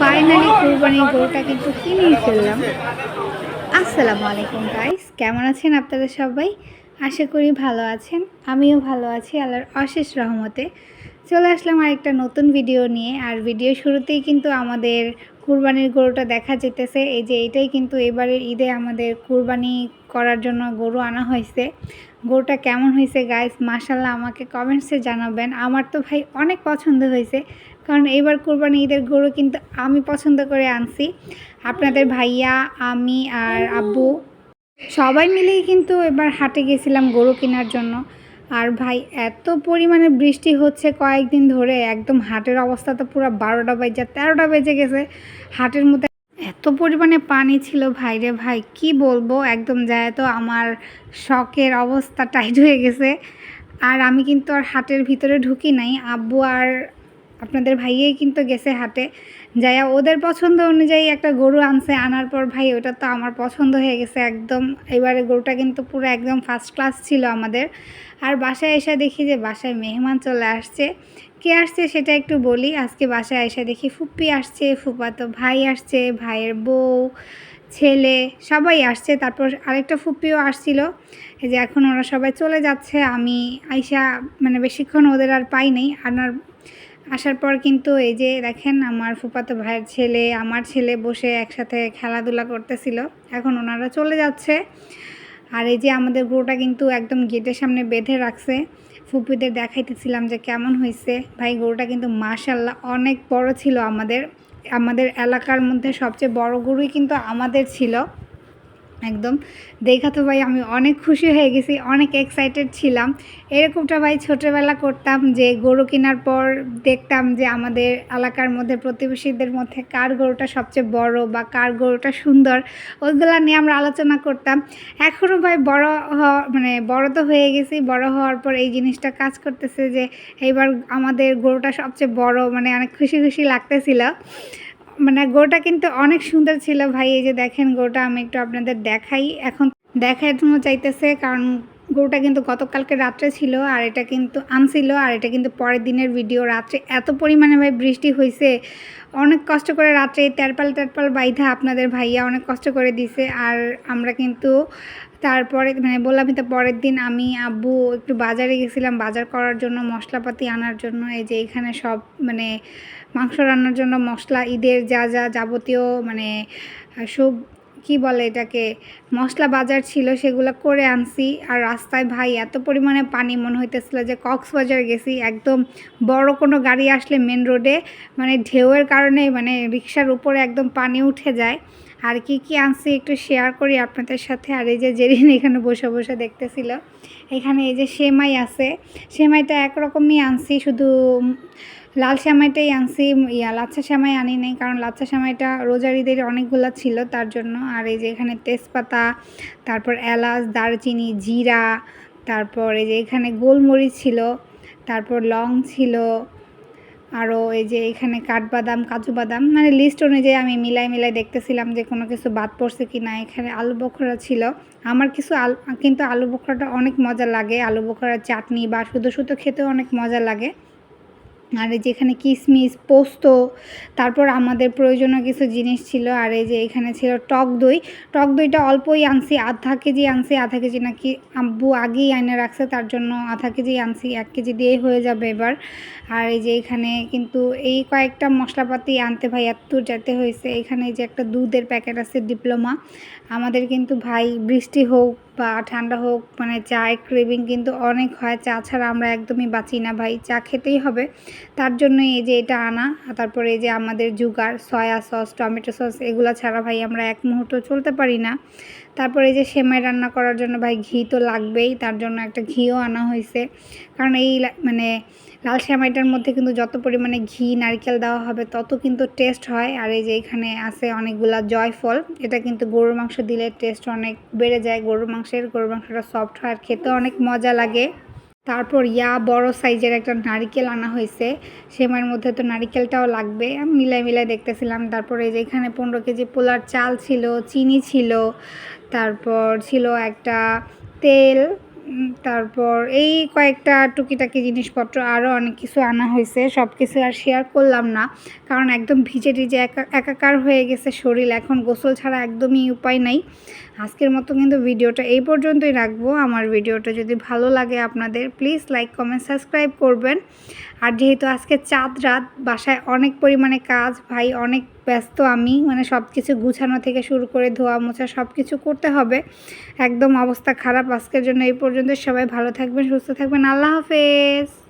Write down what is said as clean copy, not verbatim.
Finally কুরবানির গরুটা কিন্তু কিনেই ফেললাম। আসসালামু আলাইকুম গাইস, কেমন আছেন আপনারা সবাই? আশা করি ভালো আছেন। আমিও ভালো আছি আল্লাহর অশেষ রহমতে। চলে আসলাম আরেকটা নতুন ভিডিও নিয়ে। আর ভিডিও শুরুতেই কিন্তু আমাদের কুরবানির গরুটা দেখা যেতেছে। এই যে এটাই কিন্তু এবারের ঈদে আমাদের কুরবানি করার জন্য গরু আনা হয়েছে। গরুটা কেমন হয়েছে গাইস, মাশাআল্লাহ আমাকে কমেন্টসে জানাবেন। আমার তো ভাই অনেক পছন্দ হয়েছে, কারণ এইবার কুরবানি ঈদের গরু কিন্তু আমি পছন্দ করে আনছি। আপনাদের ভাইয়া, আমি আর আব্বু সবাই মিলেই কিন্তু এবার হাটে গেছিলাম গরু কেনার জন্য। আর ভাই এত পরিমাণে বৃষ্টি হচ্ছে কয়েকদিন ধরে, একদম হাটের অবস্থা তো পুরো 12টা বেজে 13টা বেজে গেছে। হাটের মধ্যে এত পরিমাণে পানি ছিল ভাই রে ভাই, কি বলবো, একদম যায় তো আমার শখের অবস্থা টাইট হয়ে গেছে। আর আমি কিন্তু আর হাটের ভিতরে ঢুকি নাই, আব্বু আর আপনাদের ভাইয়াই কিন্তু গেছে হাটে। যাইয়া ওদের পছন্দ অনুযায়ী একটা গরু আনছে, আনার পর ভাই ওটা তো আমার পছন্দ হয়ে গেছে একদম। এবারে গরুটা কিন্তু পুরো একদম ফার্স্ট ক্লাস ছিল আমাদের। আর বাসায় এসে দেখি যে বাসায় মেহমান চলে আসছে। কে আসছে সেটা একটু বলি। আজকে বাসায় এসে দেখি ফুপ্পি আসছে, ফুফাতো ভাই আসছে, ভাইয়ের বউ, ছেলে সবাই আসছে। তারপর আরেকটা ফুপ্পিও আসছিল। এই যে এখন ওরা সবাই চলে যাচ্ছে। আমি আইসা মানে বেশিক্ষণ ওদের আর পাই নাই। আসার পর কিন্তু এই যে দেখেন আমার ফুফাতো ভাইয়ের ছেলে, আমার ছেলে বসে একসাথে খেলাধুলা করতেছিল। এখন ওনারা চলে যাচ্ছে। আর এই যে আমাদের গরুটা কিন্তু একদম গেটের সামনে বেঁধে রাখছে। ফুপিদের দেখাইতেছিলাম যে কেমন হয়েছে। ভাই গরুটা কিন্তু মাশাআল্লাহ অনেক বড় ছিল। আমাদের আমাদের এলাকার মধ্যে সবচেয়ে বড় গরুই কিন্তু আমাদের ছিল একদম। দেখা তো ভাই আমি অনেক খুশি হয়ে গেছি, অনেক এক্সাইটেড ছিলাম। এরকমটা ভাই ছোটোবেলা করতাম, যে গরু কেনার পর দেখতাম যে আমাদের এলাকার মধ্যে প্রতিবেশীদের মধ্যে কার গরুটা সবচেয়ে বড় বা কার গরুটা সুন্দর, ওইগুলা নিয়ে আমরা আলোচনা করতাম। এখনও ভাই বড় মানে বড় তো হয়ে গেছি, বড় হওয়ার পর এই জিনিসটা কাজ করতেছে যে এইবার আমাদের গরুটা সবচেয়ে বড়, মানে অনেক খুশি খুশি লাগতেছিল। মানে গরুটা কিন্তু অনেক সুন্দর ছিল ভাই। এই যে দেখেন গরুটা আমি একটু আপনাদের দেখাই, এখন দেখানো চাইতেছে, কারণ গরুটা কিন্তু গতকালকে রাত্রে ছিল আর এটা কিন্তু আনছিল। আর এটা কিন্তু পরের দিনের ভিডিও। রাত্রে এত পরিমাণে ভাই বৃষ্টি হয়েছে, অনেক কষ্ট করে রাত্রে তেরপাল তেরপাল বাইধা আপনাদের ভাইয়া অনেক কষ্ট করে দিছে। আর আমরা কিন্তু তারপরে মানে বললামই তো, পরের দিন আমি আব্বু একটু বাজারে গেছিলাম বাজার করার জন্য, মশলাপাতি আনার জন্য। এই যে এখানে সব মানে মাংস রান্নার জন্য মশলা, ঈদের যা যা যাবতীয় মানে সব কী বলে এটাকে, মশলা বাজার ছিল, সেগুলো করে আনছি। আর রাস্তায় ভাই এত পরিমাণে পানি, মনে হইতেছিল যে কক্সবাজার গেছি। একদম বড় কোনো গাড়ি আসলে মেন রোডে মানে ঢেউয়ের কারণে মানে রিক্সার উপরে একদম পানি উঠে যায়। আর কি কি আনছি একটু শেয়ার করি আপনাদের সাথে। আর এই যে জেরিন এখানে বসে বসে দেখতেছিল। এখানে এই যে সেমাই আছে, সেমাইটা একরকমই আনছি, শুধু লাল সেমাইটাই আনছি, লাচ্ছা সেমাই আনি নাই, কারণ লাচ্ছা সেমাইটা রোজার ঈদের অনেকগুলো ছিল তার জন্য। আর এই যে এখানে তেজপাতা, তারপর এলাচ, দারচিনি, জিরা, তারপর এই যে এখানে গোলমরিচ ছিল, তারপর লং ছিল, আরও এই যে এখানে কাঠবাদাম, কাজু বাদাম, মানে লিস্ট অনুযায়ী আমি মিলাই মিলাই দেখতেছিলাম যে কোনো কিছু বাদ পড়ছে কি না। এখানে আলু বোখরা ছিল। আমার কিছু কিন্তু আলু বোখরাটা অনেক মজা লাগে, আলু বোখরার চাটনি বা শুধু শুধু খেতেও অনেক মজা লাগে। আর এই যে এখানে কিশমিশ, পোস্ত, তারপর আমাদের প্রয়োজনীয় কিছু জিনিস ছিল। আর এই যে এখানে ছিল টক দই। টক দইটা অল্পই আনছি, আধা কেজি আনছি, আধা কেজি নাকি আব্বু আগেই এনে রাখছে, তার জন্য আধা কেজি আনছি, 1 কেজি দিয়েই হয়ে যাবে এবার। আর এই যে এখানে কিন্তু এই কয়েকটা মশলাপাতি আনতে ভাই এত যেতে হয়েছে। এখানে যে একটা দুধের প্যাকেট আছে ডিপ্লোমা। আমাদের কিন্তু ভাই বৃষ্টি হোক বা ঠান্ডা হোক, মানে চায়ের ক্রেভিং কিন্তু অনেক হয়। চা ছাড়া আমরা একদমই বাঁচি না ভাই, চা খেতেই হবে। তার জন্যই এই যে এটা আনা। তারপরে এই যে আমাদের জুগার, সয়া সস, টমেটো সস, এগুলো ছাড়া ভাই আমরা এক মুহূর্ত চলতে পারি না। তারপরে এই যে সেমাই রান্না করার জন্য ভাই ঘি তো লাগবেই, তার জন্য একটা ঘিও আনা হয়েছে। কারণ এই মানে লাল সেমাইটার মধ্যে কিন্তু যত পরিমাণে ঘি, নারকেল দেওয়া হবে তত কিন্তু টেস্ট হয়। আর এই যে এখানে আছে অনেকগুলা জয়ফল, এটা কিন্তু গরুর মাংস দিলে টেস্ট অনেক বেড়ে যায়। গরুর মাংসটা সফট হয় আর খেতে অনেক মজা লাগে। তারপর বড় সাইজের একটা নারিকেল আনা হয়েছে, সেমাইয়ের মধ্যে তো নারিকেলটাও লাগবে। আমি মিলাই মিলাই দেখতেছিলাম। তারপরে এই যে এখানে 15 কেজি পোলার চাল ছিল, চিনি ছিল, তারপর ছিল একটা তেল, তারপর এই কয়েকটা টুকিটাকি জিনিসপত্র আরও অনেক কিছু আনা হয়েছে, সব কিছু আর শেয়ার করলাম না, কারণ একদম ভিজে টিজে একাকার হয়ে গেছে শরীর, এখন গোসল ছাড়া একদমই উপায় নাই। আজকের মতো কিন্তু ভিডিওটা এই পর্যন্তই রাখবো। আমার ভিডিওটা যদি ভালো লাগে আপনাদের, প্লিজ লাইক কমেন্ট সাবস্ক্রাইব করবেন। আর যেহেতু আজকে চাঁদ রাত, বাসায় অনেক পরিমাণে কাজ, ভাই অনেক ব্যস্ত, আমি মানে সব কিছু গুছানো থেকে শুরু করে ধোয়া মোছা সব কিছু করতে হবে, একদম অবস্থা খারাপ। আজকের জন্য এই পর্যন্ত, সবাই ভালো থাকবেন, সুস্থ থাকবেন, আল্লাহ হাফেজ।